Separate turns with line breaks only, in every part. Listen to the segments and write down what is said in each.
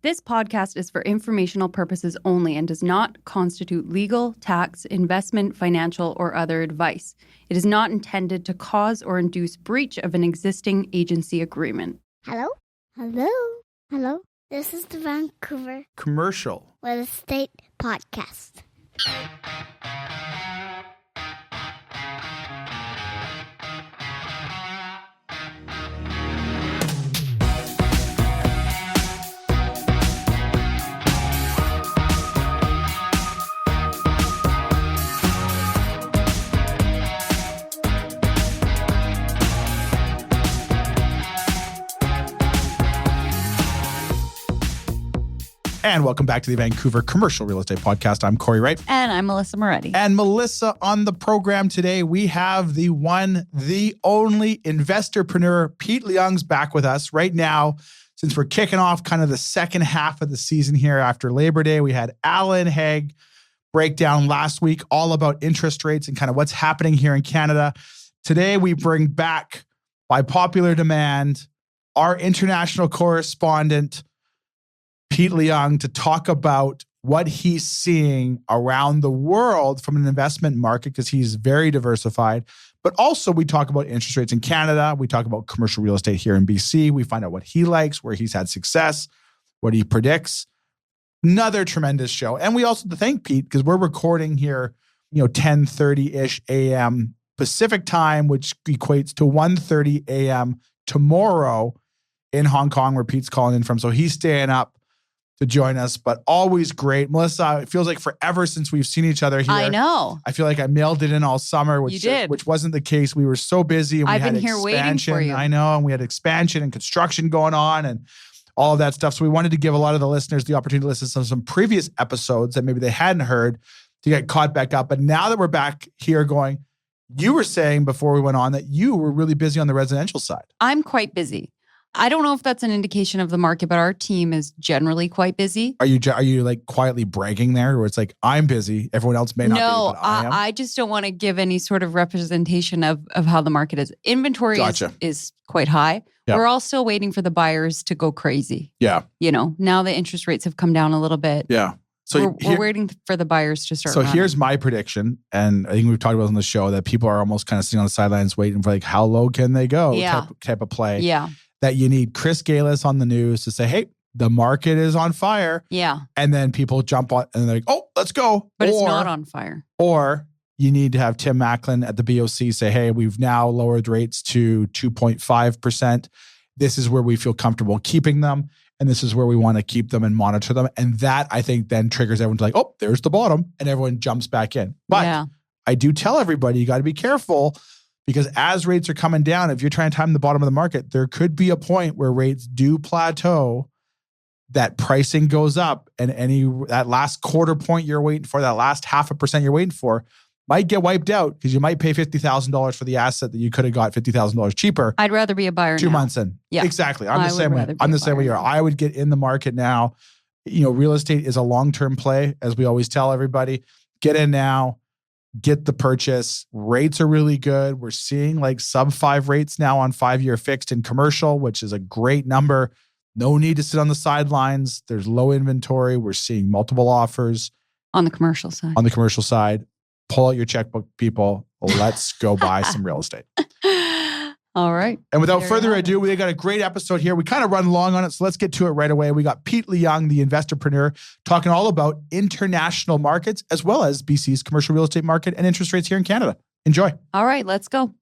This podcast is for informational purposes only and does not constitute legal, tax, investment, financial, or other advice. It is not intended to cause or induce breach of an existing agency agreement.
Hello? Hello? Hello? This is the Vancouver
Commercial
Real Estate Podcast.
And welcome back to the Vancouver Commercial Real Estate Podcast. I'm Cory Wright.
And I'm Melisa Moretti.
And Melisa, on the program today, we have the one, the only investorpreneur, Pete Leung's back with us right now. Since we're kicking off kind of the second half of the season here after Labor Day, we had Alan Haig breakdown last week all about interest rates and kind of what's happening here in Canada. Today, we bring back, by popular demand, our international correspondent, Pete Leung, to talk about what he's seeing around the world from an investment market, because he's very diversified. But also we talk about interest rates in Canada. We talk about commercial real estate here in BC. We find out what he likes, where he's had success, what he predicts. Another tremendous show. And we also thank Pete, because we're recording here, 10:30-ish a.m. Pacific time, which equates to 1:30 a.m. tomorrow in Hong Kong, where Pete's calling in from. So he's staying up to join us, but always great. Melisa, it feels like forever since we've seen each other here.
I know.
I feel like I mailed it in all summer, which wasn't the case. We were so busy. And
I've
we had
been here waiting for you.
I know. And we had expansion and construction going on and all of that stuff. So we wanted to give a lot of the listeners the opportunity to listen to some previous episodes that maybe they hadn't heard to get caught back up. But now that we're back here going, you were saying before we went on that you were really busy on the residential side.
I'm quite busy. I don't know if that's an indication of the market, but our team is generally quite busy.
Are you like quietly bragging there, where it's like, I'm busy, everyone else may not be, but I am?
I just don't want to give any sort of representation of how the market is. Inventory is quite high. Yep. We're all still waiting for the buyers to go crazy.
Yeah.
Now the interest rates have come down a little bit.
Yeah. So
we're waiting for the buyers to start.
So
running.
Here's my prediction, and I think we've talked about it on the show, that people are almost kind of sitting on the sidelines waiting for like, how low can they go type of play.
Yeah.
That you need Chris Galis on the news to say, hey, the market is on fire.
Yeah. And
then people jump on and they're like, oh, let's go.
But it's not on fire.
Or you need to have Tim Macklin at the BOC say, hey, we've now lowered rates to 2.5%. This is where we feel comfortable keeping them. And this is where we want to keep them and monitor them. And that, I think, then triggers everyone to like, oh, there's the bottom. And everyone jumps back in. But I do tell everybody, you got to be careful, because as rates are coming down, if you're trying to time the bottom of the market, there could be a point where rates do plateau, that pricing goes up, and that last quarter point you're waiting for, that last 0.5% you're waiting for, might get wiped out, because you might pay $50,000 for the asset that you could have got $50,000 cheaper.
I'd rather be a buyer
2 months in.
Yeah,
exactly. I'm the same way. I'm the same way you are. I would get in the market now. Real estate is a long-term play, as we always tell everybody. Get in now. Get the purchase. Rates are really good. We're seeing like sub-5 rates now on 5-year fixed in commercial, which is a great number. No need to sit on the sidelines. There's low inventory. We're seeing multiple offers.
On the commercial side.
Pull out your checkbook, people. Let's go buy some real estate.
All right.
And without further ado, we got a great episode here. We kind of run long on it, so let's get to it right away. We got Pete Leung, the investorpreneur, talking all about international markets, as well as BC's commercial real estate market and interest rates here in Canada. Enjoy.
All right, let's go.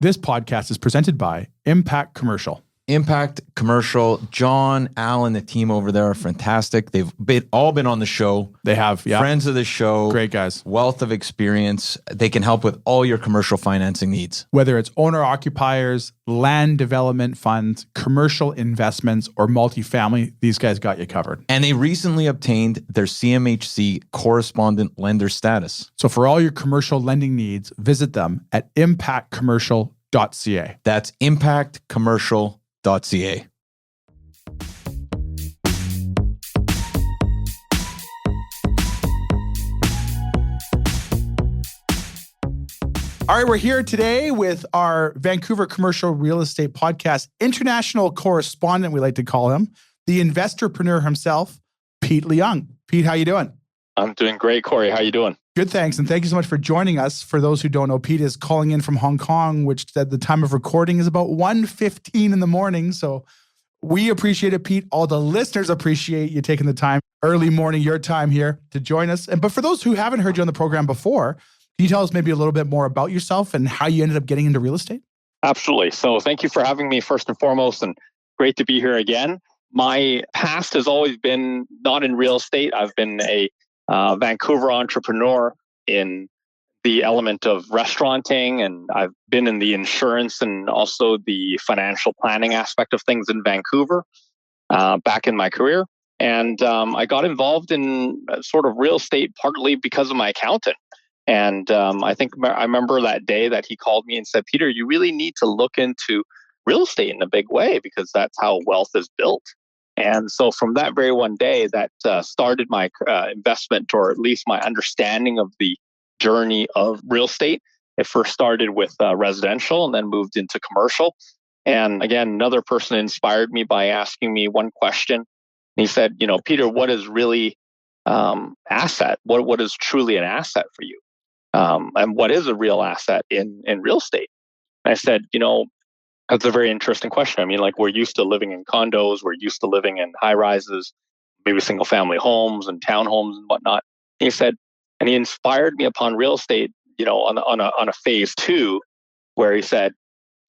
This podcast is presented by Impact Commercial.
Impact Commercial, John, Alan, the team over there are fantastic. They've all been on the show.
They have, yeah.
Friends of the show.
Great guys.
Wealth of experience. They can help with all your commercial financing needs.
Whether it's owner-occupiers, land development funds, commercial investments, or multifamily, these guys got you covered.
And they recently obtained their CMHC correspondent lender status.
So for all your commercial lending needs, visit them at impactcommercial.ca.
That's impactcommercial.ca.
All right, we're here today with our Vancouver Commercial Real Estate Podcast international correspondent, we like to call him, the investorpreneur himself, Pete Leung. Pete, how you doing?
I'm doing great, Cory. How you doing?
Good, thanks. And thank you so much for joining us. For those who don't know, Pete is calling in from Hong Kong, which at the time of recording is about 1:15 in the morning. So we appreciate it, Pete. All the listeners appreciate you taking the time, early morning, your time here to join us. But for those who haven't heard you on the program before, can you tell us maybe a little bit more about yourself and how you ended up getting into real estate?
Absolutely. So thank you for having me first and foremost, and great to be here again. My past has always been not in real estate. I've been a Vancouver entrepreneur in the element of restauranting, and I've been in the insurance and also the financial planning aspect of things in Vancouver back in my career. And I got involved in sort of real estate partly because of my accountant. And I remember that day that he called me and said, Peter, you really need to look into real estate in a big way because that's how wealth is built. And so from that very one day, that started my investment, or at least my understanding of the journey of real estate. It first started with residential and then moved into commercial. And again, another person inspired me by asking me one question. He said, Peter, what is really asset? What is truly an asset for you? And what is a real asset in real estate? And I said, that's a very interesting question. I mean, like, we're used to living in condos, we're used to living in high rises, maybe single family homes and townhomes and whatnot. And he said, and he inspired me upon real estate, on a phase two, where he said,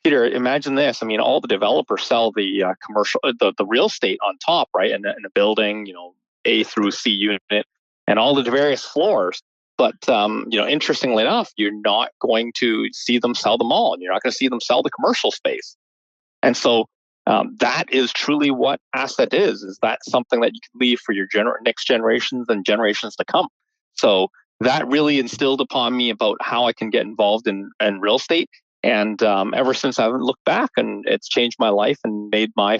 Peter, imagine this. I mean, all the developers sell the commercial, the real estate on top, right? In a building, A through C unit, and all the various floors. But interestingly enough, you're not going to see them sell them all, and you're not going to see them sell the commercial space. And so that is truly what asset is. Is that something that you can leave for your next generations and generations to come? So that really instilled upon me about how I can get involved in real estate. And ever since, I haven't looked back, and it's changed my life and made my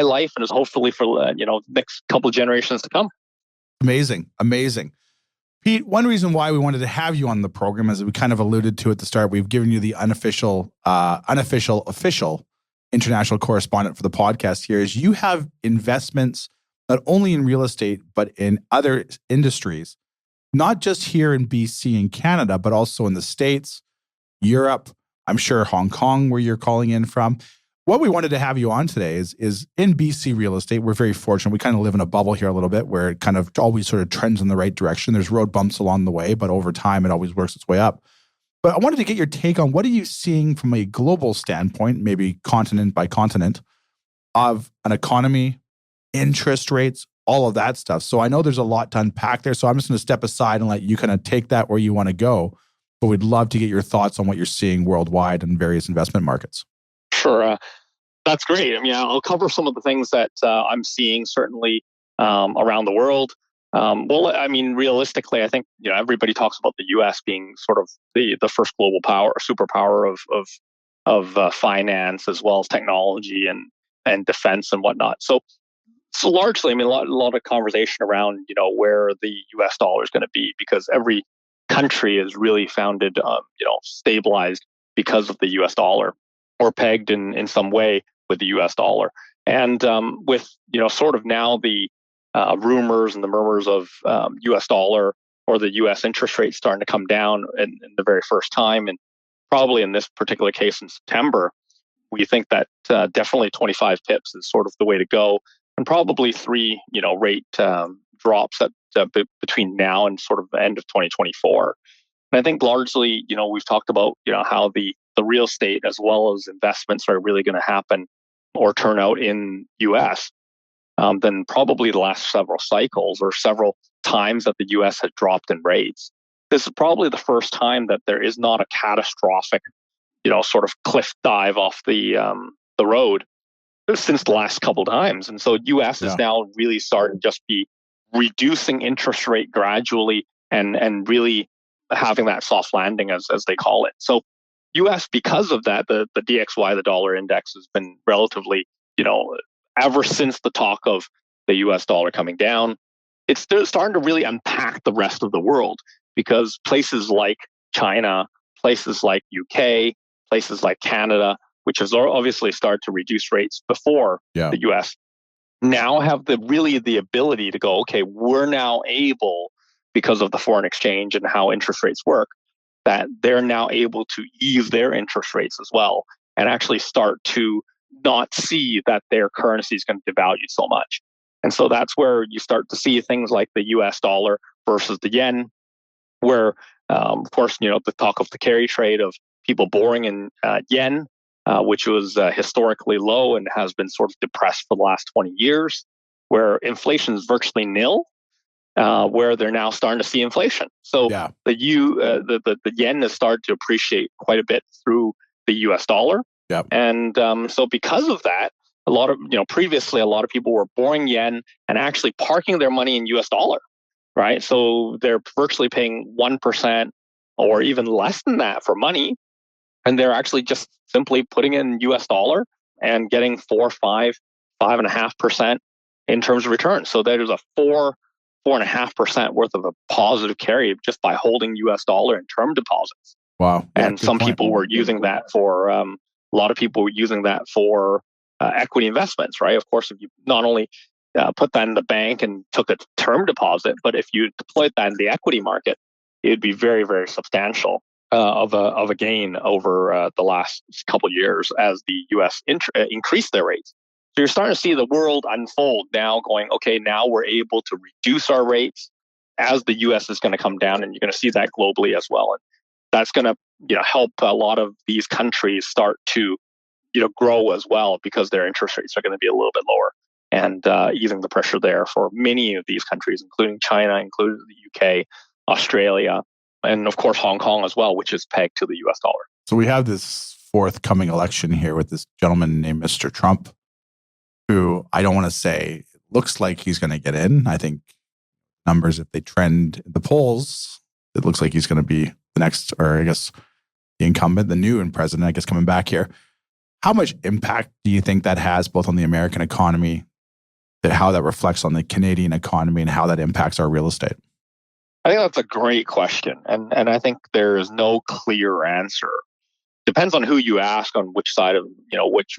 life, and is hopefully for next couple of generations to come.
Amazing. Pete, one reason why we wanted to have you on the program, as we kind of alluded to at the start, we've given you the official international correspondent for the podcast here, is you have investments not only in real estate, but in other industries, not just here in BC and Canada, but also in the States, Europe, I'm sure Hong Kong, where you're calling in from. What we wanted to have you on today is in BC real estate, we're very fortunate. We kind of live in a bubble here a little bit where it kind of always sort of trends in the right direction. There's road bumps along the way, but over time, it always works its way up. But I wanted to get your take on what are you seeing from a global standpoint, maybe continent by continent, of an economy, interest rates, all of that stuff. So I know there's a lot to unpack there. So I'm just going to step aside and let you kind of take that where you want to go. But we'd love to get your thoughts on what you're seeing worldwide in various investment markets.
Sure. That's great. I mean, I'll cover some of the things that I'm seeing certainly around the world. Well, I mean, realistically, I think everybody talks about the U.S. being sort of the first global superpower of finance, as well as technology and defense and whatnot. So largely, I mean, a lot of conversation around where the U.S. dollar is going to be, because every country is really founded, stabilized because of the U.S. dollar, or pegged in some way with the U.S. dollar. And with sort of now the rumors and the murmurs of U.S. dollar or the U.S. interest rate starting to come down in the very first time, and probably in this particular case in September, we think that definitely 25 pips is sort of the way to go, and probably 3 rate drops at between now and sort of the end of 2024. And I think largely, we've talked about how the real estate as well as investments are really going to happen or turn out in U.S. Than probably the last several cycles or several times that the U.S. had dropped in rates. This is probably the first time that there is not a catastrophic, sort of cliff dive off the road since the last couple of times. And so U.S. is now really starting to just be reducing interest rate gradually and really having that soft landing, as they call it. So U.S., because of that, the DXY, the dollar index, has been relatively, ever since the talk of the U.S. dollar coming down, it's still starting to really unpack the rest of the world, because places like China, places like UK, places like Canada, which has obviously started to reduce rates before the U.S., now have the ability to go, okay, we're now able, because of the foreign exchange and how interest rates work, that they're now able to ease their interest rates as well and actually start to not see that their currency is going to devalue so much. And so that's where you start to see things like the US dollar versus the yen, where, of course, the talk of the carry trade of people borrowing in yen, which was historically low and has been sort of depressed for the last 20 years, where inflation is virtually nil, where they're now starting to see inflation. So
Yeah.
the yen has started to appreciate quite a bit through the US dollar.
Yep.
And so because of that, previously a lot of people were borrowing yen and actually parking their money in US dollar, right? So they're virtually paying 1% or even less than that for money. And they're actually just simply putting it in US dollar and getting 4, 5, 5.5% in terms of return. So there's a 4.5% worth of a positive carry just by holding US dollar in term deposits.
Wow. Yeah,
And some people were using that for, a lot of people were using that for equity investments, right? Of course, if you not only put that in the bank and took a term deposit, but if you deployed that in the equity market, it would be very, very substantial of a gain over the last couple of years as the U.S. increased their rates. So you're starting to see the world unfold now, going, okay, now we're able to reduce our rates as the U.S. is going to come down, and you're going to see that globally as well. And that's going to help a lot of these countries start to grow as well, because their interest rates are going to be a little bit lower, and easing the pressure there for many of these countries, including China, including the UK, Australia, and of course Hong Kong as well, which is pegged to the US dollar.
So we have this forthcoming election here with this gentleman named Mr. Trump, who I don't want to say looks like he's going to get in. I think numbers, if they trend the polls, it looks like he's going to be the next, or I guess the incumbent, the new president, I guess, coming back here. How much impact do you think that has both on the American economy, how that reflects on the Canadian economy, and how that impacts our real estate?
I think that's a great question. And I think there is no clear answer. Depends on who you ask, on which side of,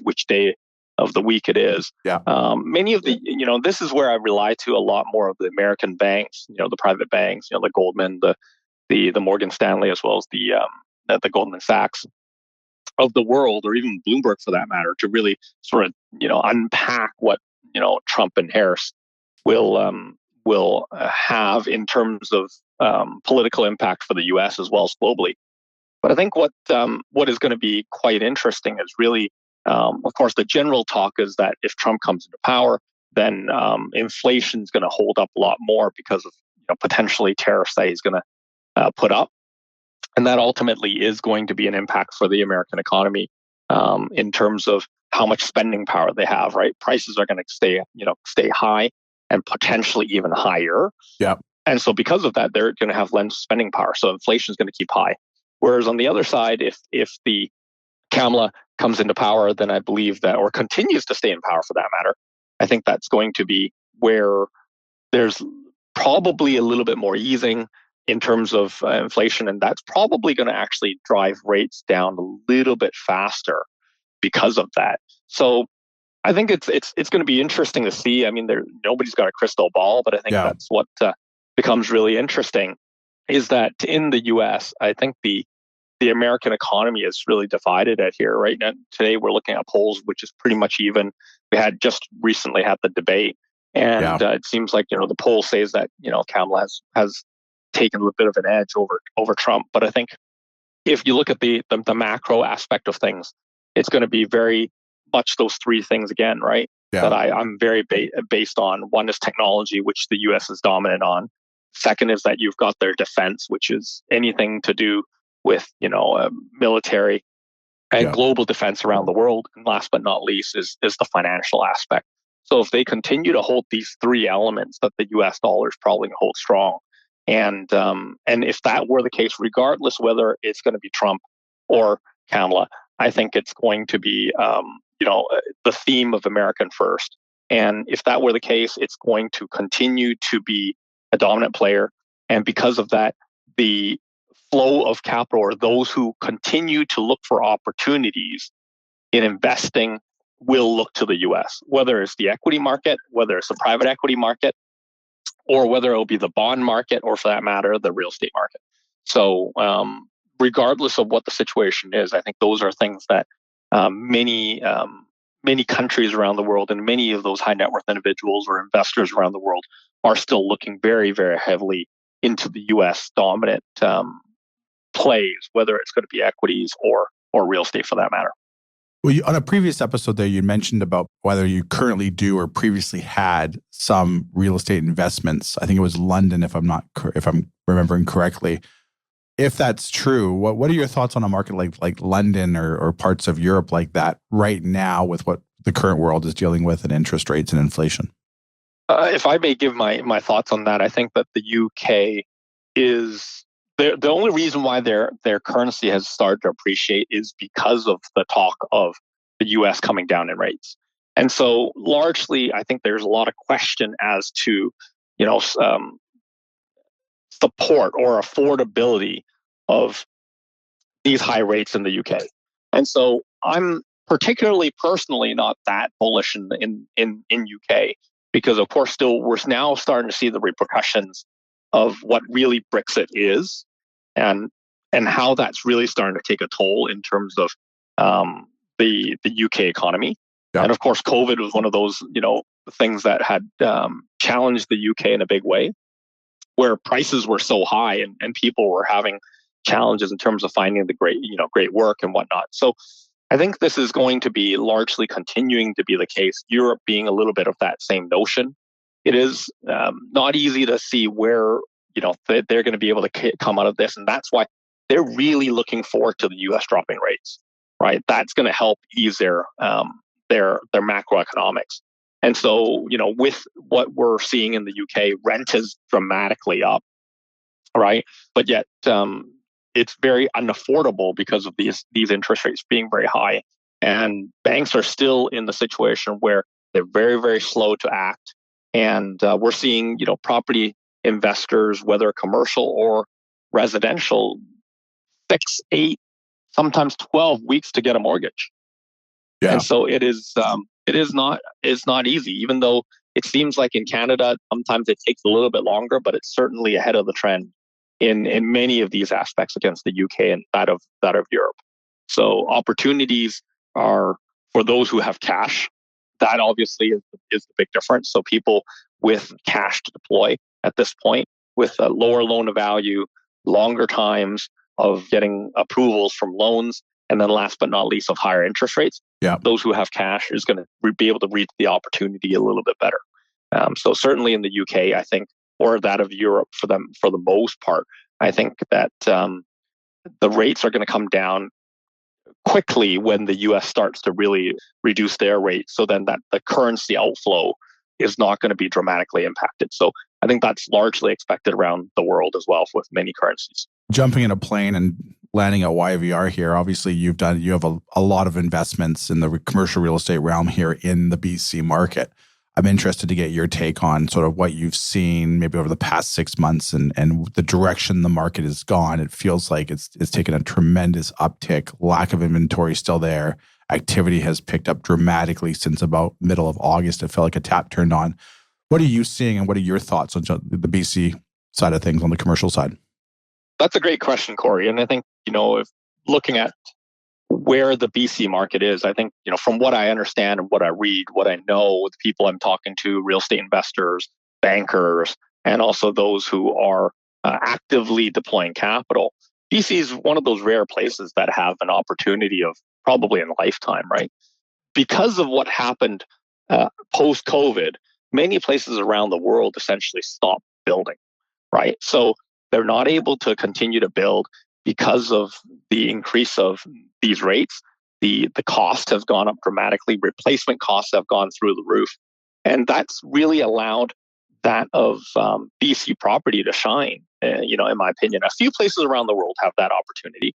which day of the week it is.
Yeah.
Many of the, this is where I rely to a lot more of the American banks, the private banks, the Goldman, the Morgan Stanley, as well as the Goldman Sachs of the world, or even Bloomberg for that matter, to really sort of, unpack what, Trump and Harris will have in terms of political impact for the U.S. as well as globally. But I think what is going to be quite interesting is really, of course, the general talk is that if Trump comes into power, then inflation is going to hold up a lot more because of potentially tariffs that he's going to put up. And that ultimately is going to be an impact for the American economy in terms of how much spending power they have, right? Prices are going to stay high and potentially even higher.
Yeah.
And so because of that, they're going to have less spending power. So inflation is going to keep high. Whereas on the other side, if the Kamala comes into power, then I believe that, or continues to stay in power for that matter, I think that's going to be where there's probably a little bit more easing in terms of inflation, and that's probably going to actually drive rates down a little bit faster because of that. So I think it's going to be interesting to see. I mean, nobody's got a crystal ball, but I think that's what becomes really interesting, is that in the U.S., I think the American economy is really divided at here. Right now, today we're looking at polls, which is pretty much even. We had just recently had the debate, and it seems like the poll says that Kamala has taken a bit of an edge over Trump. But I think if you look at the macro aspect of things, it's going to be very much those three things again, right?
Yeah.
That I'm very based on. One is technology, which the U.S. is dominant on. Second is that you've got their defense, which is anything to do with military and global defense around the world. And last but not least is the financial aspect. So if they continue to hold these three elements, that the U.S. dollar is probably going to hold strong. And if that were the case, regardless whether it's going to be Trump or Kamala, I think it's going to be the theme of American First. And if that were the case, it's going to continue to be a dominant player. And because of that, the flow of capital, or those who continue to look for opportunities in investing will look to the US, whether it's the equity market, whether it's the private equity market, or whether it'll be the bond market, or for that matter, the real estate market. So regardless of what the situation is, I think those are things that many countries around the world and many of those high net worth individuals or investors around the world are still looking very, very heavily into the US dominant plays, whether it's going to be equities or real estate for that matter.
Well, on a previous episode there, you mentioned about whether you currently do or previously had some real estate investments. I think it was London, if I'm remembering correctly. If that's true, what are your thoughts on a market like London or parts of Europe like that right now with what the current world is dealing with and interest rates and inflation?
If I may give my thoughts on that, I think that the UK is the only reason why their currency has started to appreciate is because of the talk of the US coming down in rates. And so largely, I think there's a lot of question as to, support or affordability of these high rates in the UK. And so I'm particularly personally not that bullish in UK because of course we're now starting to see the repercussions of what really Brexit is and how that's really starting to take a toll in terms of the UK economy. Yeah. And of course, COVID was one of those things that had challenged the UK in a big way, where prices were so high and people were having challenges in terms of finding the great work and whatnot. So I think this is going to be largely continuing to be the case. Europe being a little bit of that same notion. It is not easy to see where they're going to be able to come out of this, and that's why they're really looking forward to the U.S. dropping rates. Right, that's going to help ease their macroeconomics. And so, with what we're seeing in the UK, rent is dramatically up, right? But yet, it's very unaffordable because of these interest rates being very high. And banks are still in the situation where they're very, very slow to act. And we're seeing, property investors, whether commercial or residential, 6, 8, sometimes 12 weeks to get a mortgage. Yeah. And so it's not easy, even though it seems like in Canada, sometimes it takes a little bit longer, but it's certainly ahead of the trend in many of these aspects against the UK and that of Europe. So opportunities are for those who have cash. That obviously is the big difference. So people with cash to deploy at this point, with a lower loan to value, longer times of getting approvals from loans, and then last but not least of higher interest rates. Yeah. Those who have cash is going to be able to reach the opportunity a little bit better. So certainly in the UK, I think, or that of Europe for them, for the most part, I think that the rates are going to come down quickly when the US starts to really reduce their rates. So then that the currency outflow is not going to be dramatically impacted. So I think that's largely expected around the world as well with many currencies.
Jumping in a plane and landing at YVR here, obviously you have a lot of investments in the commercial real estate realm here in the BC market. I'm interested to get your take on sort of what you've seen maybe over the past 6 months and the direction the market has gone. It feels like it's taken a tremendous uptick. Lack of inventory still there. Activity has picked up dramatically since about middle of August. It felt like a tap turned on. What are you seeing and what are your thoughts on the BC side of things on the commercial side?
That's a great question, Cory. And I think, if looking at where the BC market is, I think, from what I understand and what I read, what I know, the people I'm talking to, real estate investors, bankers, and also those who are actively deploying capital, BC is one of those rare places that have an opportunity of probably in a lifetime, right? Because of what happened post-COVID, many places around the world essentially stopped building, right? So they're not able to continue to build because of the increase of these rates. The cost has gone up dramatically. Replacement costs have gone through the roof. And that's really allowed that of BC property to shine, in my opinion. A few places around the world have that opportunity.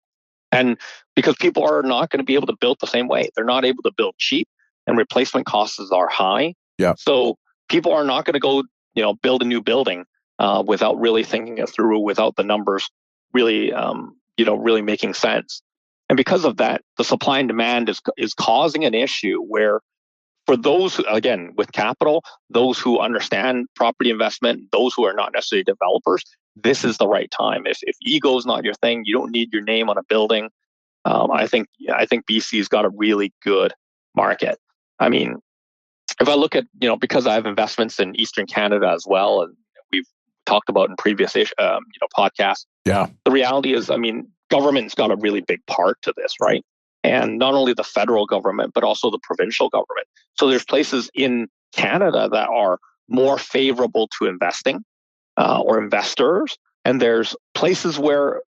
And because people are not going to be able to build the same way. They're not able to build cheap and replacement costs are high. Yeah. So people are not going to go, build a new building without really thinking it through, without the numbers really, really making sense. And because of that, the supply and demand is causing an issue where for those, again, with capital, those who understand property investment, those who are not necessarily developers, this is the right time. If ego is not your thing, you don't need your name on a building. I think BC's got a really good market. I mean, if I look at, because I have investments in Eastern Canada as well, and we've talked about in previous podcasts.
Yeah.
The reality is, government's got a really big part to this, right? And not only the federal government, but also the provincial government. So there's places in Canada that are more favorable to investing or investors. And there's places where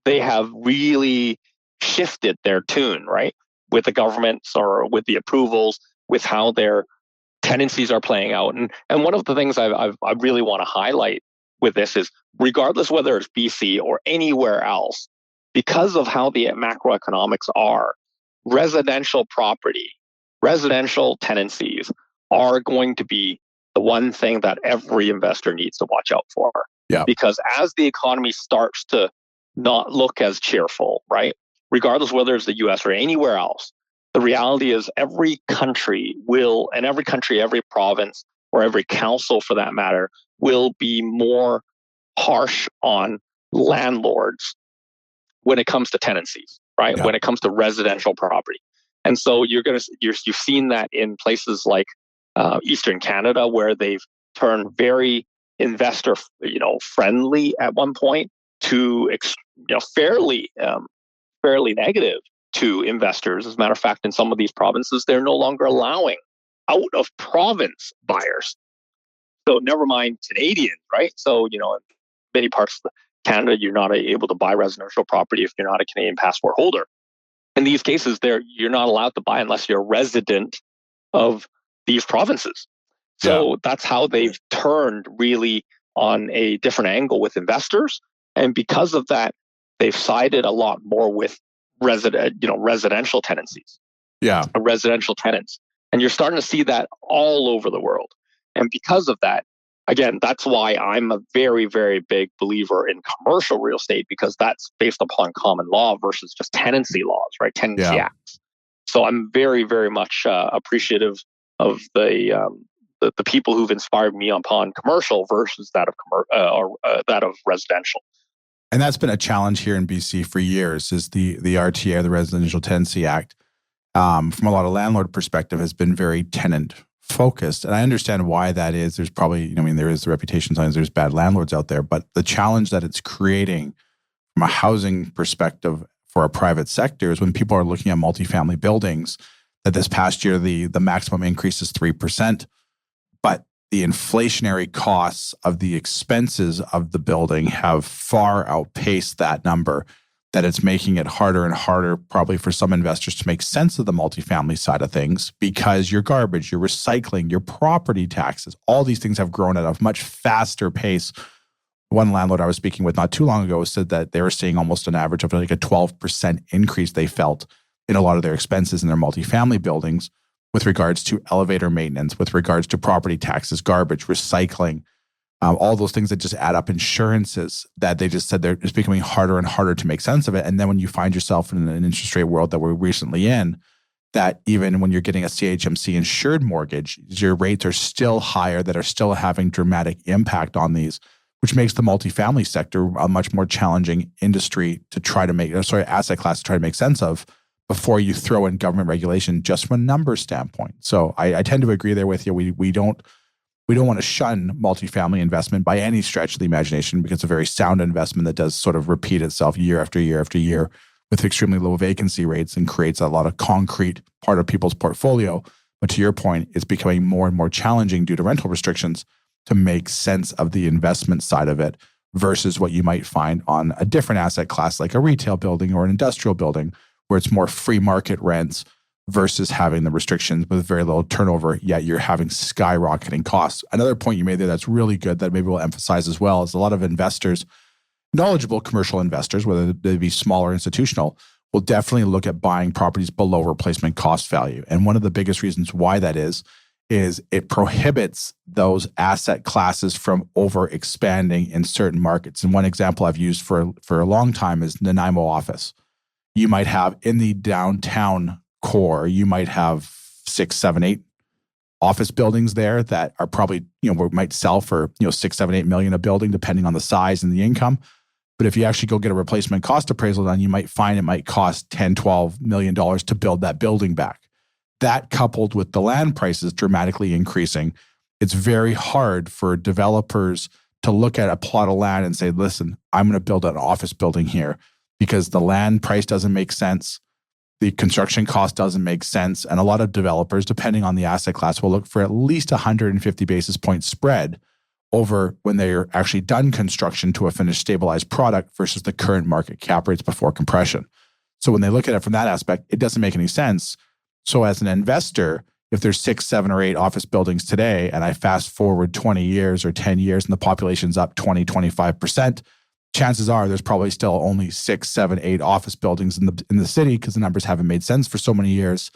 they have really shifted their tune, right? With the governments or with the approvals, with how their tendencies are playing out. And one of the things I really want to highlight with this is, regardless whether it's BC or anywhere else, because of how the macroeconomics are, residential property, residential tenancies are going to be the one thing that every investor needs to watch out for.
Yeah.
Because as the economy starts to not look as cheerful, right? Regardless whether it's the US or anywhere else, the reality is every country, every province, or every council for that matter, will be more harsh on landlords when it comes to tenancies, right?
Yeah.
When it comes to residential property. And so you've seen that in places like Eastern Canada, where they've turned very investor friendly at one point to fairly negative to investors. As a matter of fact, in some of these provinces, they're no longer allowing out of province buyers. So never mind Canadians, right? So, in many parts of Canada, you're not able to buy residential property if you're not a Canadian passport holder. In these cases, you're not allowed to buy unless you're a resident of these provinces. So That's how they've turned really on a different angle with investors. And because of that, they've sided a lot more with residential tenancies.
Yeah.
Residential tenants. And you're starting to see that all over the world. And because of that, again, that's why I'm a very, very big believer in commercial real estate, because that's based upon common law versus just tenancy laws, right? Tenancy acts. So I'm very, very much appreciative of the people who've inspired me upon commercial versus that of residential.
And that's been a challenge here in BC for years, is the RTA, the Residential Tenancy Act, from a lot of landlord perspective, has been very tenant focused. And I understand why that is. There's probably, there is the reputation signs, there's bad landlords out there, but the challenge that it's creating from a housing perspective for a private sector is when people are looking at multifamily buildings, that this past year, the maximum increase is 3%, but the inflationary costs of the expenses of the building have far outpaced that number, that it's making it harder and harder probably for some investors to make sense of the multifamily side of things, because your garbage, your recycling, your property taxes, all these things have grown at a much faster pace. One landlord I was speaking with not too long ago said that they were seeing almost an average of like a 12% increase they felt in a lot of their expenses in their multifamily buildings, with regards to elevator maintenance, with regards to property taxes, garbage, recycling, all those things that just add up, insurances, that they just said they're just becoming harder and harder to make sense of it. And then when you find yourself in an interest rate world that we're recently in, that even when you're getting a CHMC insured mortgage, your rates are still higher, that are still having dramatic impact on these, which makes the multifamily sector a much more challenging industry to try to asset class to try to make sense of, before you throw in government regulation just from a numbers standpoint. So I tend to agree there with you. We don't want to shun multifamily investment by any stretch of the imagination, because it's a very sound investment that does sort of repeat itself year after year after year with extremely low vacancy rates and creates a lot of concrete part of people's portfolio. But to your point, it's becoming more and more challenging due to rental restrictions to make sense of the investment side of it versus what you might find on a different asset class like a retail building or an industrial building, where it's more free market rents versus having the restrictions with very little turnover, yet you're having skyrocketing costs. Another point you made there that's really good that maybe we'll emphasize as well is a lot of investors, knowledgeable commercial investors, whether they be small or institutional, will definitely look at buying properties below replacement cost value. And one of the biggest reasons why that is it prohibits those asset classes from over expanding in certain markets. And one example I've used for a long time is Nanaimo office. You might have in the downtown core, you might have 6, 7, 8 office buildings there that are probably, might sell for, 6, 7, 8 million a building, depending on the size and the income. But if you actually go get a replacement cost appraisal done, you might find it might cost $10, $12 million to build that building back. That coupled with the land prices dramatically increasing, it's very hard for developers to look at a plot of land and say, listen, I'm going to build an office building here because the land price doesn't make sense. The construction cost doesn't make sense. And a lot of developers, depending on the asset class, will look for at least 150 basis point spread over when they're actually done construction to a finished stabilized product versus the current market cap rates before compression. So when they look at it from that aspect, it doesn't make any sense. So as an investor, if there's 6, 7, or 8 office buildings today, and I fast forward 20 years or 10 years and the population's up 20, 25%, chances are there's probably still only 6, 7, 8 office buildings in the city because the numbers haven't made sense for so many years.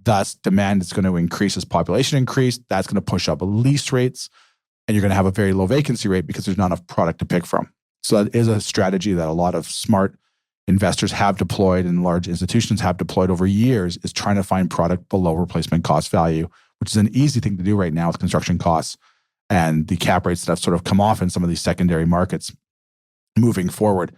Thus, demand is going to increase as population increase. That's going to push up lease rates, and you're going to have a very low vacancy rate because there's not enough product to pick from. So that is a strategy that a lot of smart investors have deployed and large institutions have deployed over years, is trying to find product below replacement cost value, which is an easy thing to do right now with construction costs and the cap rates that have sort of come off in some of these secondary markets moving forward.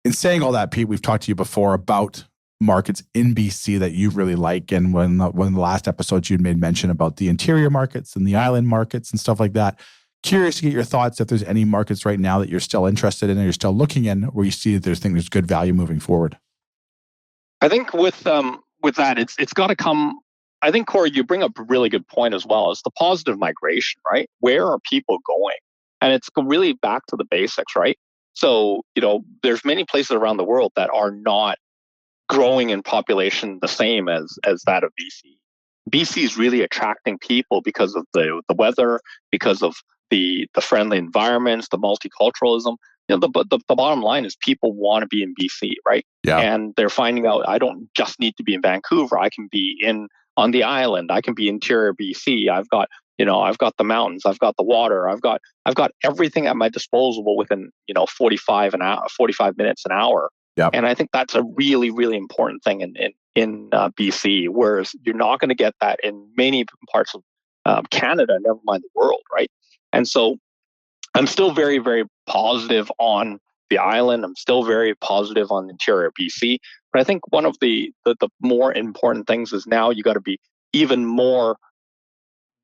In saying all that, Pete, we've talked to you before about markets in BC that you really like. And when one of the last episodes, you'd made mention about the interior markets and the island markets and stuff like that. Curious to get your thoughts if there's any markets right now that you're still interested in or you're still looking in where you see that there's good value moving forward.
I think with that, it's got to come. I think, Cory, you bring up a really good point as well. It's the positive migration, right? Where are people going? And it's really back to the basics, right? So, there's many places around the world that are not growing in population the same as that of BC. BC is really attracting people because of the weather, because of the friendly environments, the multiculturalism. The bottom line is people want to be in BC, right?
Yeah.
And they're finding out I don't just need to be in Vancouver. I can be on the island. I can be interior BC. I've got the mountains. I've got the water. I've got everything at my disposal within 45 minutes an hour.
Yep.
And I think that's a really, really important thing in BC, whereas you're not going to get that in many parts of Canada, never mind the world, right? And so I'm still very, very positive on the island. I'm still very positive on interior BC. But I think one of the more important things is now you got to be even more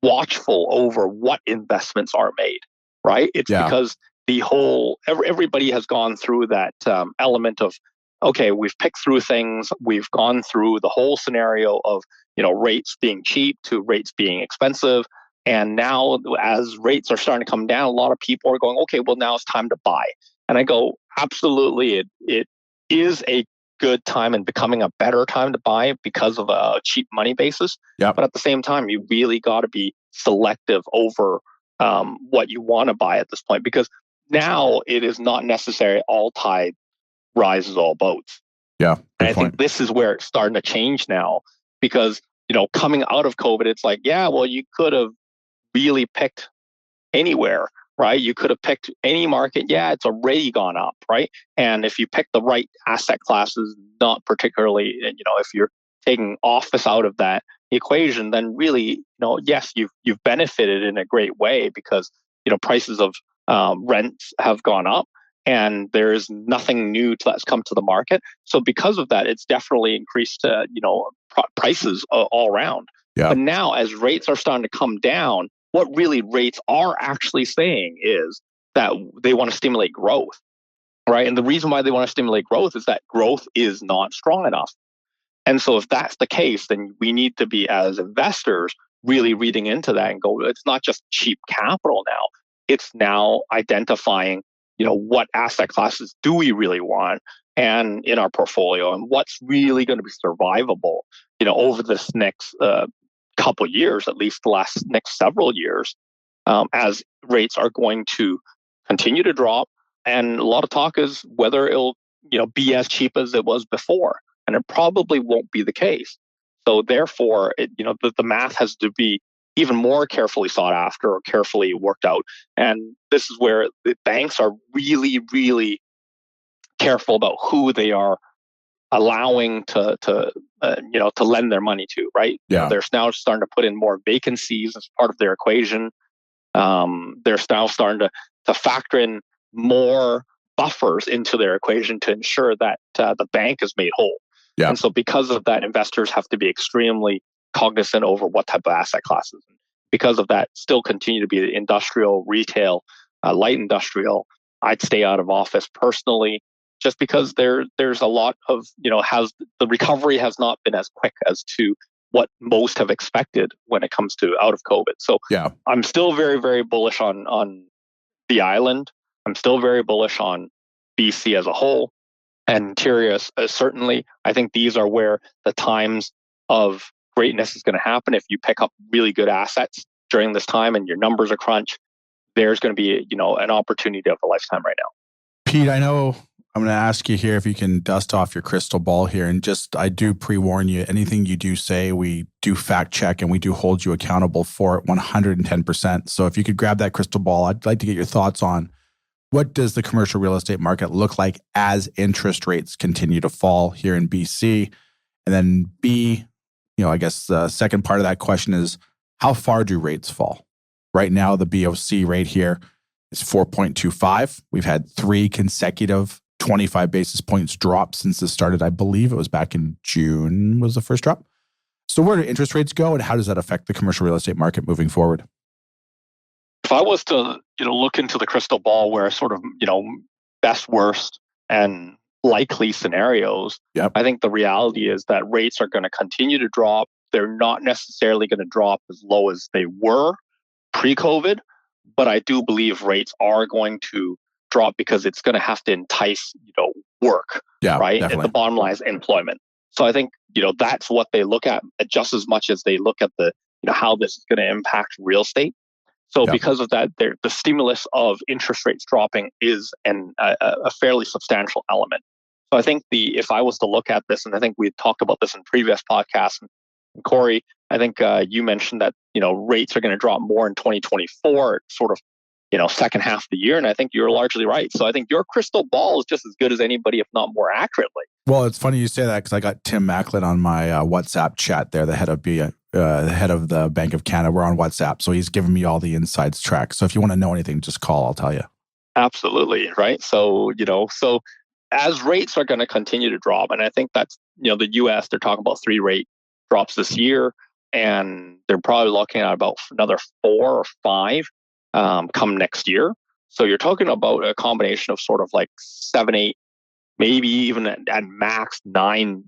watchful over what investments are made, right? It's because the whole, everybody has gone through that element of, okay, we've picked through things. We've gone through the whole scenario of, rates being cheap to rates being expensive. And now as rates are starting to come down, a lot of people are going, okay, well, now it's time to buy. And I go, absolutely, it is a good time and becoming a better time to buy because of a cheap money basis.
Yep.
But at the same time, you really got to be selective over what you want to buy at this point, because now it is not necessary all tide rises all boats.
Yeah.
And I think this is where it's starting to change now, because, coming out of COVID, it's like, yeah, well, you could have really picked anywhere, right? You could have picked any market. Yeah, it's already gone up, right? And if you pick the right asset classes, not particularly, if you're taking office out of that equation, then really, yes, you've benefited in a great way because, prices of rents have gone up and there is nothing new that's come to the market. So because of that, it's definitely increased, prices all around.
Yeah.
But now as rates are starting to come down, what really rates are actually saying is that they want to stimulate growth, right? And the reason why they want to stimulate growth is that growth is not strong enough. And so if that's the case, then we need to be, as investors, really reading into that and go, it's not just cheap capital now. It's now identifying, what asset classes do we really want and in our portfolio, and what's really going to be survivable, over this next couple years, at least the next several years, as rates are going to continue to drop. And a lot of talk is whether it'll, be as cheap as it was before. And it probably won't be the case. So therefore, the math has to be even more carefully sought after or carefully worked out. And this is where the banks are really, really careful about who they are allowing to lend their money to, right?
Yeah.
They're now starting to put in more vacancies as part of their equation. They're now starting to factor in more buffers into their equation to ensure that the bank is made whole.
Yeah.
And so because of that, investors have to be extremely cognizant over what type of asset classes. Because of that, still continue to be industrial, retail, light industrial. I'd stay out of office personally, just because there's a lot of, the recovery has not been as quick as to what most have expected when it comes to out of COVID. So
Yeah.
I'm still very, very bullish on the island. I'm still very bullish on BC as a whole. And Ontario, certainly, I think these are where the times of greatness is going to happen. If you pick up really good assets during this time and your numbers are crunched, there's going to be, an opportunity of a lifetime right now.
Pete, I know I'm going to ask you here if you can dust off your crystal ball here. And I do pre-warn you, anything you do say, we do fact check and we do hold you accountable for it 110%. So if you could grab that crystal ball, I'd like to get your thoughts on what does the commercial real estate market look like as interest rates continue to fall here in BC? And then B, I guess the second part of that question is, how far do rates fall? Right now, the BOC rate here is 4.25. We've had 3 consecutive 25 basis points drop since this started. I believe it was back in June was the first drop. So where do interest rates go and how does that affect the commercial real estate market moving forward?
If I was to, look into the crystal ball where sort of, best, worst, and likely scenarios,
Yep.
I think the reality is that rates are going to continue to drop. They're not necessarily going to drop as low as they were pre-COVID, but I do believe rates are going to drop because it's going to have to entice, work,
Yeah,
right?
definitely.
And the bottom line is employment. So I think, that's what they look at just as much as they look at the, how this is going to impact real estate. So because of that, the stimulus of interest rates dropping is a fairly substantial element. So I think if I was to look at this, and I think we talked about this in previous podcasts, and Cory, I think you mentioned that rates are going to drop more in 2024, sort of second half of the year, and I think you're largely right. So I think your crystal ball is just as good as anybody, if not more accurately.
Well, it's funny you say that because I got Tim Macklin on my WhatsApp chat there, the head of the Bank of Canada. We're on WhatsApp, so he's giving me all the insides track. So if you want to know anything, just call. I'll tell you.
Absolutely, right? So so as rates are going to continue to drop, and I think that's the U.S. they're talking about 3 rate drops this year, and they're probably looking at about another 4 or 5 come next year. So you're talking about a combination of sort of like 7, 8. Maybe even at max 9,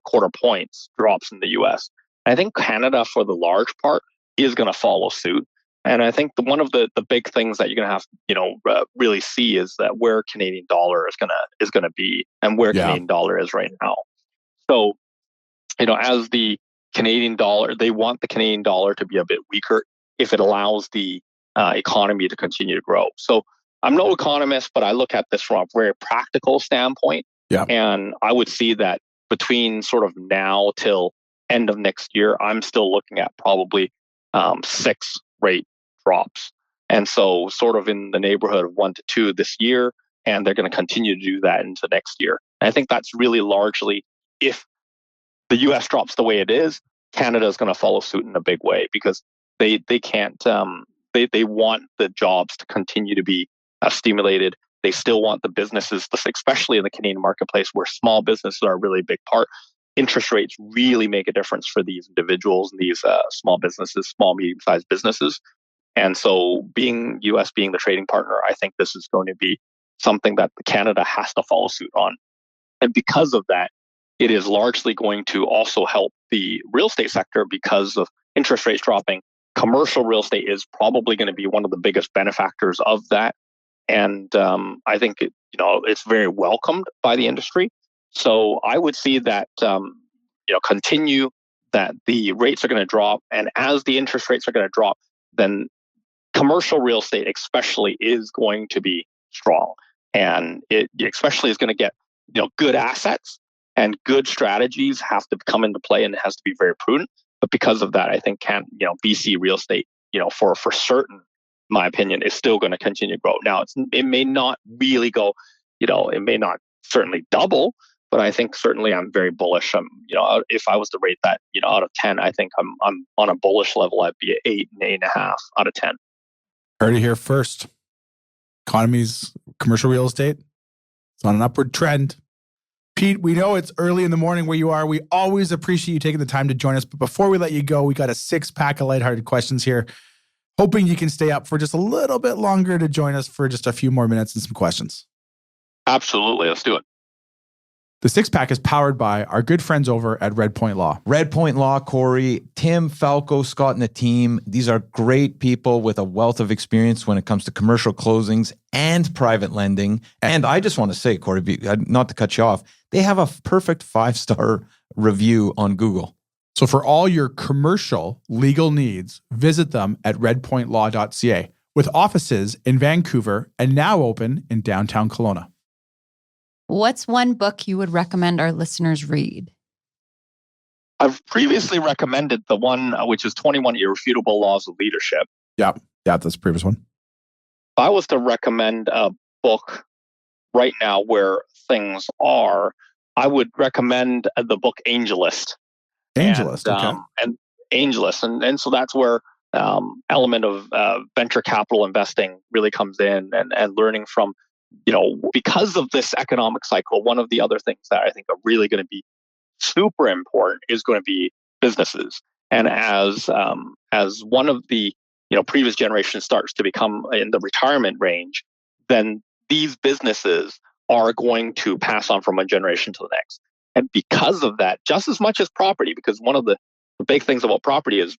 quarter points drops in the U.S. I think Canada, for the large part, is going to follow suit. And I think one of the big things that you're going to have, really see is that where Canadian dollar is going to be and where Canadian dollar is right now. So, as the Canadian dollar, they want the Canadian dollar to be a bit weaker if it allows the economy to continue to grow. So I'm no economist, but I look at this from a very practical standpoint.
Yeah.
And I would see that between sort of now till end of next year, I'm still looking at probably 6 rate drops. And so sort of in the neighborhood of 1 to 2 this year, and they're going to continue to do that into next year. And I think that's really largely, if the US drops the way it is, Canada is going to follow suit in a big way because they can't, they want the jobs to continue to be stimulated. They still want the businesses, especially in the Canadian marketplace where small businesses are a really big part. Interest rates really make a difference for these individuals and these small businesses, small, medium-sized businesses. And so US being the trading partner, I think this is going to be something that Canada has to follow suit on. And because of that, it is largely going to also help the real estate sector because of interest rates dropping. Commercial real estate is probably going to be one of the biggest benefactors of that. And I think it's very welcomed by the industry. So I would see that continue, that the rates are going to drop, and as the interest rates are going to drop, then commercial real estate especially is going to be strong, and it especially is going to get good assets, and good strategies have to come into play, and it has to be very prudent. But because of that, I think BC real estate for certain, my opinion, is still going to continue to grow. Now, it may not really go, it may not certainly double, But I think certainly I'm very bullish. If I was to rate that, out of 10, I think I'm on a bullish level. I'd be at 8.5 out of 10.
Heard it here first. Economy's commercial real estate. It's on an upward trend. Pete, we know it's early in the morning where you are. We always appreciate you taking the time to join us. But before we let you go, we got a 6-pack of lighthearted questions here. Hoping you can stay up for just a little bit longer to join us for just a few more minutes and some questions.
Absolutely. Let's do it.
The 6-pack is powered by our good friends over at Red Point Law.
Red Point Law, Cory, Tim, Falco, Scott, and the team. These are great people with a wealth of experience when it comes to commercial closings and private lending. And I just want to say, Cory, not to cut you off, they have a perfect 5-star review on Google.
So for all your commercial legal needs, visit them at redpointlaw.ca with offices in Vancouver and now open in downtown Kelowna.
What's one book you would recommend our listeners read?
I've previously recommended the one which is 21 Irrefutable Laws of Leadership.
Yeah, that's the previous one.
If I was to recommend a book right now where things are, I would recommend the book Angelist.
Angelist, okay.
And Angelist. And so that's where element of venture capital investing really comes in and learning from, because of this economic cycle, one of the other things that I think are really going to be super important is going to be businesses. And as one of the previous generation starts to become in the retirement range, then these businesses are going to pass on from one generation to the next. And because of that, just as much as property, because one of the big things about property is,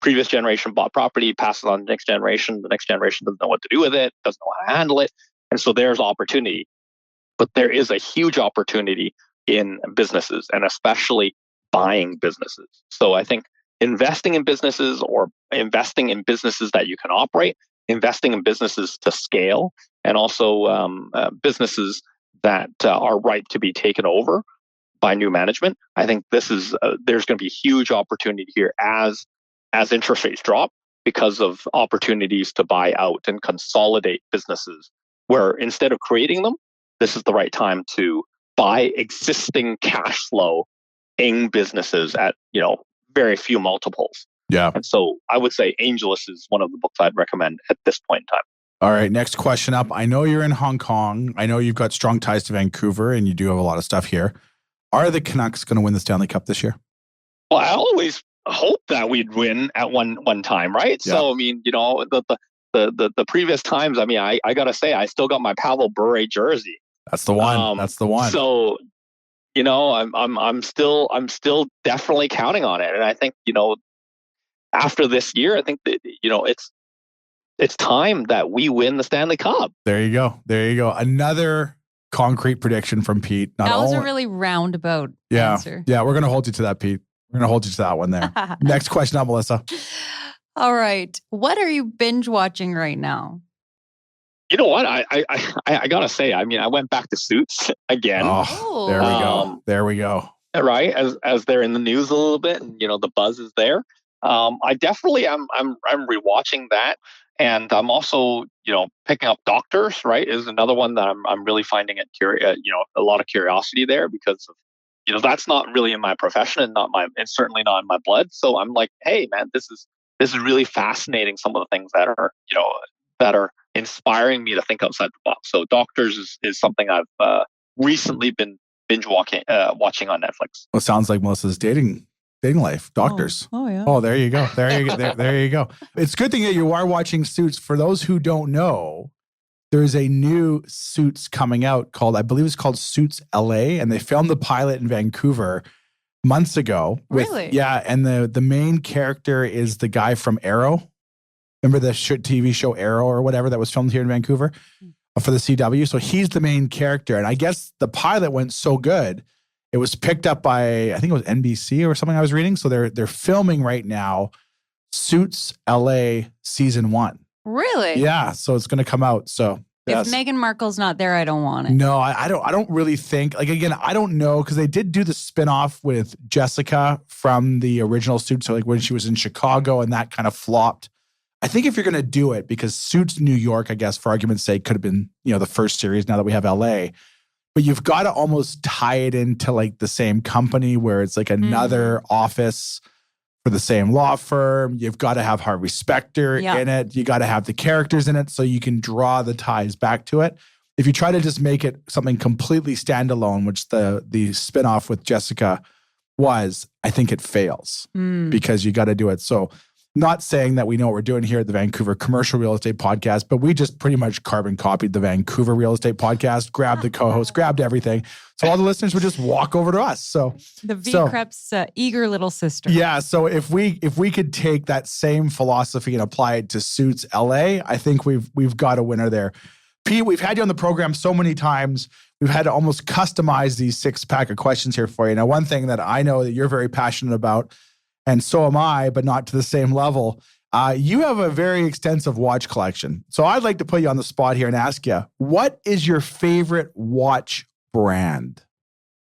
previous generation bought property, passes on to the next generation doesn't know what to do with it, doesn't know how to handle it. And so there's opportunity. But there is a huge opportunity in businesses, and especially buying businesses. So I think investing in businesses, or investing in businesses that you can operate, investing in businesses to scale, and also businesses that are ripe to be taken over by new management. I think this is there's going to be huge opportunity here as interest rates drop, because of opportunities to buy out and consolidate businesses, where instead of creating them, this is the right time to buy existing cash flow in businesses at very few multiples.
Yeah.
And so I would say Angelist is one of the books I'd recommend at this point in time.
All right, next question up. I know you're in Hong Kong. I know you've got strong ties to Vancouver, and you do have a lot of stuff here. Are the Canucks going to win the Stanley Cup this year?
Well, I always hope that we'd win at one time, right? Yeah. So I mean, the previous times, I mean, I got to say, I still got my Pavel Bure jersey.
That's the one. That's the one.
So, I'm still definitely counting on it, and I think after this year, I think that it's time that we win the Stanley Cup.
There you go. Another concrete prediction from Pete.
That was a really roundabout answer.
Yeah, we're going to hold you to that, Pete. We're going to hold you to that one there. Next question up, Melisa.
All right. What are you binge watching right now?
You know what? I got to say, I mean, I went back to Suits again.
Oh, there we go. There we go.
Right. As they're in the news a little bit, and, the buzz is there. I definitely I'm rewatching that. And I'm also, picking up Doctors, right, is another one that I'm really finding a lot of curiosity there, because of, that's not really in my profession, and it's certainly not in my blood. So I'm like, hey man, this is really fascinating. Some of the things that are inspiring me to think outside the box. So Doctors is something I've recently been binge watching on Netflix.
Well, it sounds like Melissa's dating life. Doctors.
Oh yeah.
Oh, there you go. There you go. It's a good thing that you are watching Suits. For those who don't know, there's a new Suits coming out called, I believe it's called Suits LA, and they filmed the pilot in Vancouver months ago.
Really?
Yeah, and the main character is the guy from Arrow. Remember the TV show Arrow or whatever that was filmed here in Vancouver for the CW? So he's the main character, and I guess the pilot went so good, it was picked up by, I think it was NBC or something I was reading. So they're filming right now Suits LA season 1.
Really?
Yeah. So it's going to come out. So
if Meghan Markle's not there, I don't want it.
No, I don't really think, again, I don't know, because they did do the spinoff with Jessica from the original Suits. So when she was in Chicago, and that kind of flopped. I think if you're going to do it, because Suits New York, I guess, for argument's sake, could have been, the first series now that we have LA. but you've got to almost tie it into like the same company where it's like another office for the same law firm. You've got to have Harvey Specter in it. You got to have the characters in it so you can draw the ties back to it. If you try to just make it something completely standalone, which the spinoff with Jessica was, I think it fails because you got to do it. So not saying that we know what we're doing here at the Vancouver Commercial Real Estate Podcast, but we just pretty much carbon copied the Vancouver Real Estate Podcast, grabbed the co-host, grabbed everything. So all the listeners would just walk over to us. So
the VCREP's eager little sister.
Yeah. So if we could take that same philosophy and apply it to Suits LA, I think we've got a winner there. Pete, we've had you on the program so many times. We've had to almost customize these 6-pack of questions here for you. Now, one thing that I know that you're very passionate about, and so am I, but not to the same level, you have a very extensive watch collection. So I'd like to put you on the spot here and ask you, what is your favorite watch brand?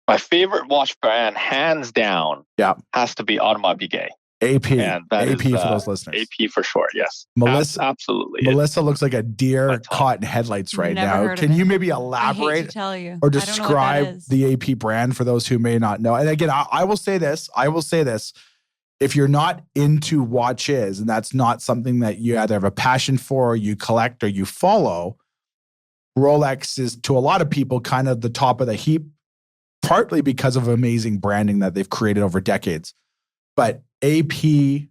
My favorite watch brand, hands down, has to be Audemars Piguet.
AP.
And that
AP
is,
for those listeners.
AP for short, yes.
Melisa,
absolutely.
Melisa looks like a deer caught in headlights right now. Can you maybe elaborate
I hate to tell you.
or describe the AP brand for those who may not know? And again, I will say this. If you're not into watches and that's not something that you either have a passion for or you collect or you follow, Rolex is to a lot of people kind of the top of the heap, partly because of amazing branding that they've created over decades. But AP,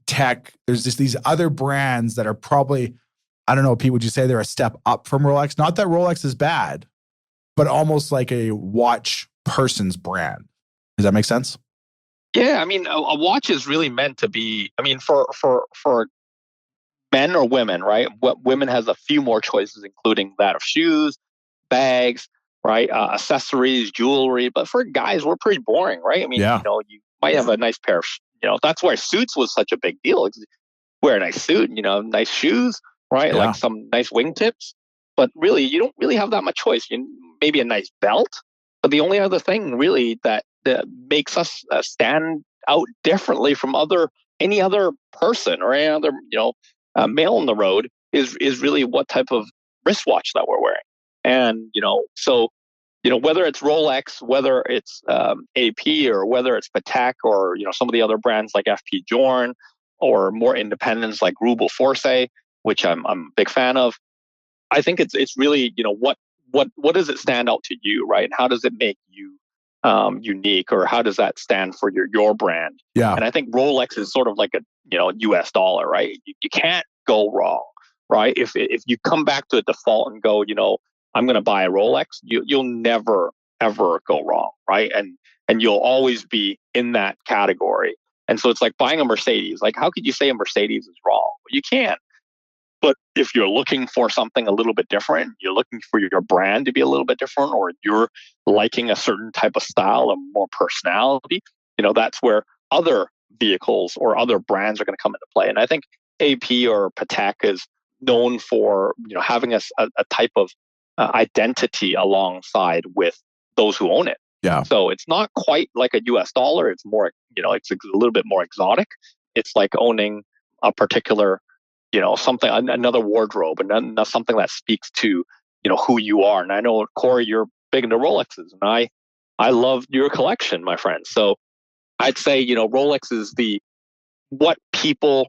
Tech, there's just these other brands that are probably, I don't know, Pete, would you say they're a step up from Rolex? Not that Rolex is bad, but almost like a watch person's brand. Does that make sense?
Yeah, I mean, a watch is really meant to be, I mean, for men or women, right? What women has a few more choices, including that of shoes, bags, right? Accessories, jewelry. But for guys, we're pretty boring, right? I mean, you might have a nice pair of, that's why suits was such a big deal. Wear a nice suit, nice shoes, right? Like some nice wingtips. But really, you don't really have that much choice. Maybe a nice belt. But the only other thing really that makes us stand out differently from any other person or any other male on the road is really what type of wristwatch that we're wearing. And so whether it's Rolex, whether it's AP, or whether it's Patek, or some of the other brands like FP Journe, or more independents like Rubel Force, which I'm a big fan of. I think it's really what does it stand out to you, right? And how does it make you unique, or how does that stand for your brand?
Yeah.
And I think Rolex is sort of like a US dollar, right? You can't go wrong, right? If you come back to a default and go, I'm going to buy a Rolex, you'll never ever go wrong, right? And you'll always be in that category. And so it's like buying a Mercedes. Like, how could you say a Mercedes is wrong? You can't. But if you're looking for something a little bit different, you're looking for your brand to be a little bit different, or you're liking a certain type of style and more personality, that's where other vehicles or other brands are going to come into play. And I think AP or Patek is known for, having a type of identity alongside with those who own it.
Yeah.
So it's not quite like a US dollar. It's more, it's a little bit more exotic. It's like owning a particular something, another wardrobe, and something that speaks to, who you are. And I know, Cory, you're big into Rolexes, and I love your collection, my friend. So I'd say, Rolex is what people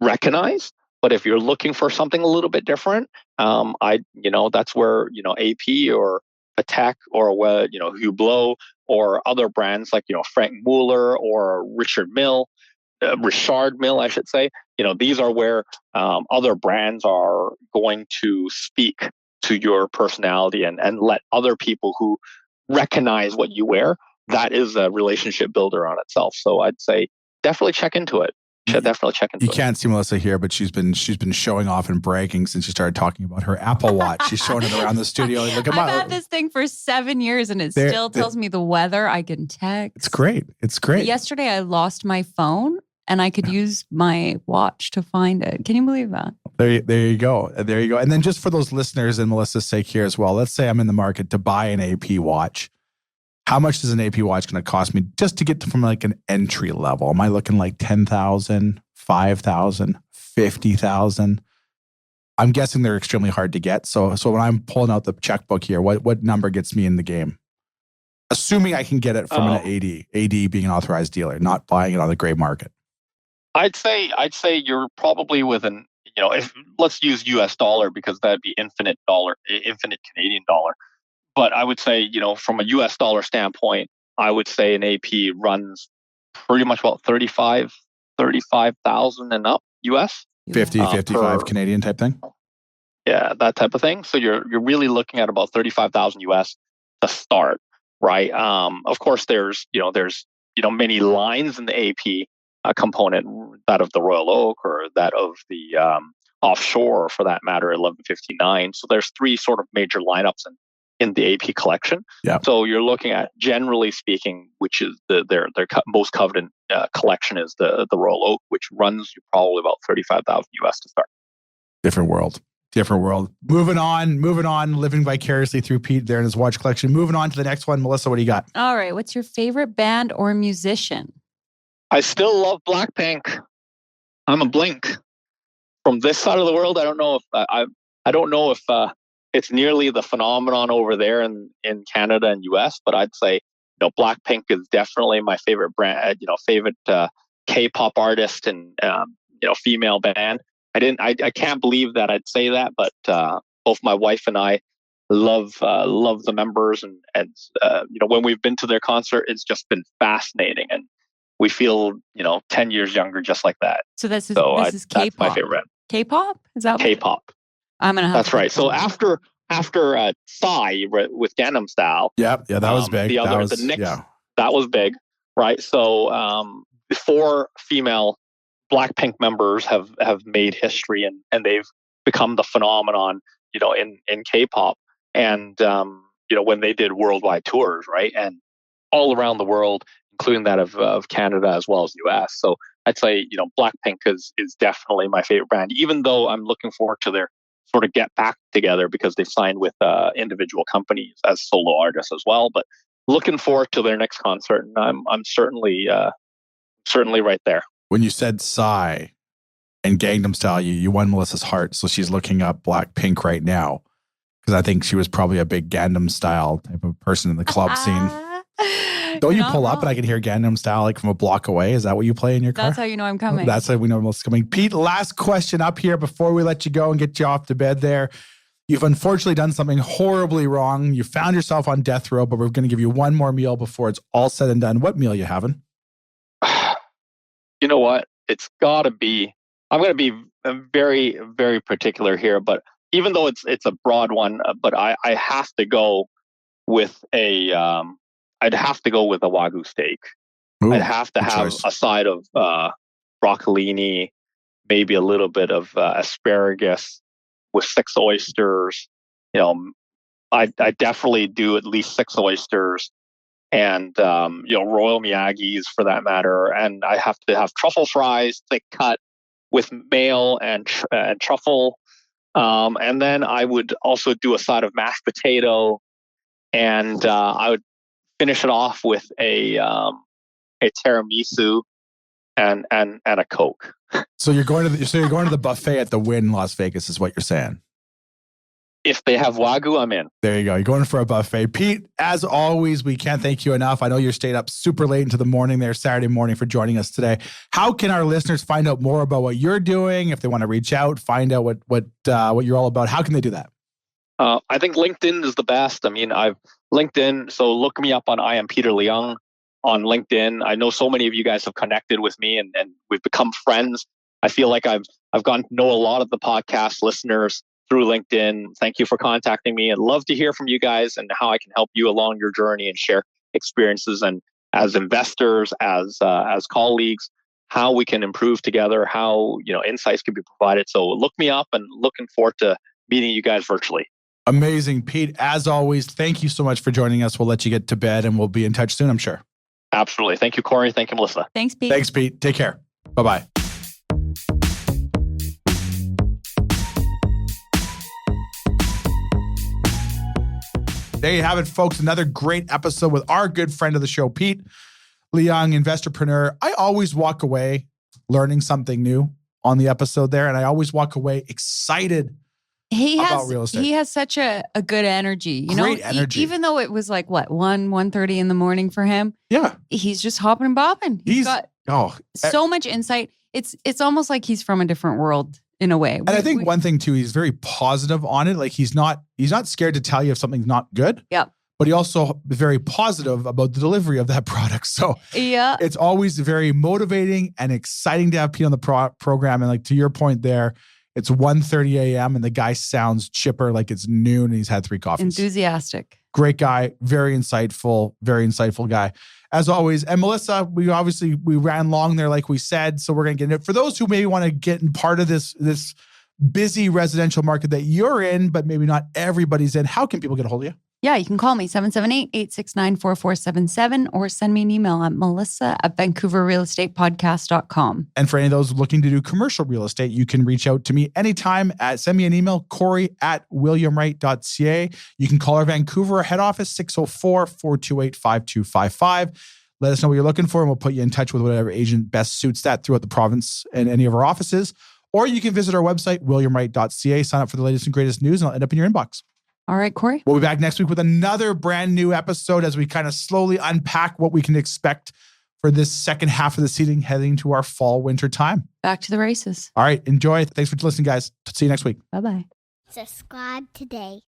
recognize. But if you're looking for something a little bit different, that's where, AP or Patek or, Hublot or other brands like, Frank Muller or Richard Mille, I should say. These are where other brands are going to speak to your personality and let other people who recognize what you wear. That is a relationship builder on itself. So I'd say definitely check into it. Definitely check into it.
You can't see Melisa here, but she's been showing off and bragging since she started talking about her Apple Watch. She's showing it around the studio. Look at
I've had this thing for 7 years, and it still tells me the weather. I can text.
It's great. But
yesterday, I lost my phone, and I could use my watch to find it. Can you believe that?
There you go. And then just for those listeners and Melissa's sake here as well, let's say I'm in the market to buy an AP watch. How much is an AP watch going to cost me just to get from like an entry level? Am I looking like $10,000, $5,000, $50,000? I'm guessing they're extremely hard to get. So when I'm pulling out the checkbook here, what number gets me in the game? Assuming I can get it from an AD being an authorized dealer, not buying it on the gray market.
I'd say you're probably within, if let's use US dollar because that'd be infinite Canadian dollar. But I would say, from a US dollar standpoint, I would say an AP runs pretty much about 35,000 and up US.
50, 55 Canadian type thing?
Yeah, that type of thing. So you're really looking at about 35,000 US to start, right? Of course, there's many lines in the AP component, that of the Royal Oak or that of the offshore, for that matter, 1159. So there's three sort of major lineups in the AP collection.
Yeah.
So you're looking at, generally speaking, which is their most coveted collection is the Royal Oak, which runs probably about 35,000 US to start.
Different world. Moving on, living vicariously through Pete there in his watch collection. Moving on to the next one. Melisa, what do you got?
All right. What's your favorite band or musician?
I still love Blackpink. I'm a Blink. From this side of the world, I don't know if it's nearly the phenomenon over there in Canada and US, but I'd say Blackpink is definitely my favorite brand. Favorite K-pop artist and female band. I can't believe that I'd say that, but both my wife and I love the members, and when we've been to their concert, it's just been fascinating, and we feel 10 years younger just like that.
So this is K-pop.
That's my favorite.
K-pop? Is that
K-pop?
I'm gonna have.
That's right. So after Psy with Gangnam Style.
Yeah, that was big.
That was big, right? So before female Blackpink members have made history and they've become the phenomenon, in K-pop, and when they did worldwide tours, right, and all around the world, including that of Canada as well as US. So I'd say Blackpink is definitely my favorite band, even though I'm looking forward to their sort of get back together because they've signed with individual companies as solo artists as well. But looking forward to their next concert, and I'm certainly right there.
When you said Psy and Gangnam Style, you won Melissa's heart. So she's looking up Blackpink right now because I think she was probably a big Gangnam Style type of person in the club scene. Don't you pull up and I can hear Gangnam Style like from a block away? Is that what you play in your car?
That's how you know I'm coming.
That's how we know Melissa's coming. Pete, last question up here before we let you go and get you off to bed there. You've unfortunately done something horribly wrong. You found yourself on death row, but we're going to give you one more meal before it's all said and done. What meal you having?
You know what? It's got to be, I'm going to be very, very particular here, but even though it's a broad one, but I have to go with I'd have to go with a Wagyu steak.
Ooh,
I'd have to have a side of broccolini, maybe a little bit of asparagus with 6 oysters. I definitely do at least 6 oysters, and Royal Miyagi's for that matter. And I have to have truffle fries, thick cut with mayo and truffle. And then I would also do a side of mashed potato, and I would finish it off with a tiramisu and a Coke.
So you're going to the buffet at the Wynn Las Vegas is what you're saying.
If they have Wagyu, I'm in.
There you go. You're going for a buffet. Pete, as always, we can't thank you enough. I know you're stayed up super late into the morning there, Saturday morning, for joining us today. How can our listeners find out more about what you're doing? If they want to reach out, find out what you're all about, how can they do that?
I think LinkedIn is the best. I mean, I've LinkedIn, so look me up on I am Peter Leung on LinkedIn. I know so many of you guys have connected with me and we've become friends. I feel like I've gotten to know a lot of the podcast listeners through LinkedIn. Thank you for contacting me. I'd love to hear from you guys and how I can help you along your journey and share experiences, and as investors, as colleagues, how we can improve together, how insights can be provided. So look me up, and looking forward to meeting you guys virtually.
Amazing. Pete, as always, thank you so much for joining us. We'll let you get to bed and we'll be in touch soon, I'm sure.
Absolutely. Thank you, Cory. Thank you, Melisa.
Thanks, Pete.
Thanks, Pete. Take care. Bye-bye. There you have it, folks. Another great episode with our good friend of the show, Pete Leung, Investorpreneur. I always walk away learning something new on the episode there, and I always walk away excited about real estate.
He has such a good energy. You
Great
know,
energy.
Even though it was like 1:30 in the morning for him.
Yeah.
He's just hopping and bopping. He's got so much insight. It's almost like he's from a different world in a way.
And I think one thing too, he's very positive on it. Like he's not scared to tell you if something's not good.
Yeah.
But he also is very positive about the delivery of that product. So
yeah,
it's always very motivating and exciting to have Pete on the program. And like to your point there, it's 1:30 a.m. and the guy sounds chipper like it's noon and he's had 3 coffees.
Enthusiastic. Great
guy, very insightful guy. As always, and Melisa, we ran long there like we said, so we're going to get it. For those who maybe want to get in part of this busy residential market that you're in, but maybe not everybody's in, how can people get a hold of you?
Yeah, you can call me 778-869-4477 or send me an email at melissa@vancouverrealestatepodcast.com.
And for any of those looking to do commercial real estate, you can reach out to me anytime send me an email, Cory@williamwright.ca. You can call our Vancouver head office, 604-428-5255. Let us know what you're looking for and we'll put you in touch with whatever agent best suits that throughout the province and any of our offices. Or you can visit our website, williamwright.ca, sign up for the latest and greatest news and it'll end up in your inbox.
All right, Cory.
We'll be back next week with another brand new episode as we kind of slowly unpack what we can expect for this second half of the season heading to our fall-winter time.
Back to the races.
All right, enjoy. Thanks for listening, guys. See you next week.
Bye-bye.
Subscribe today.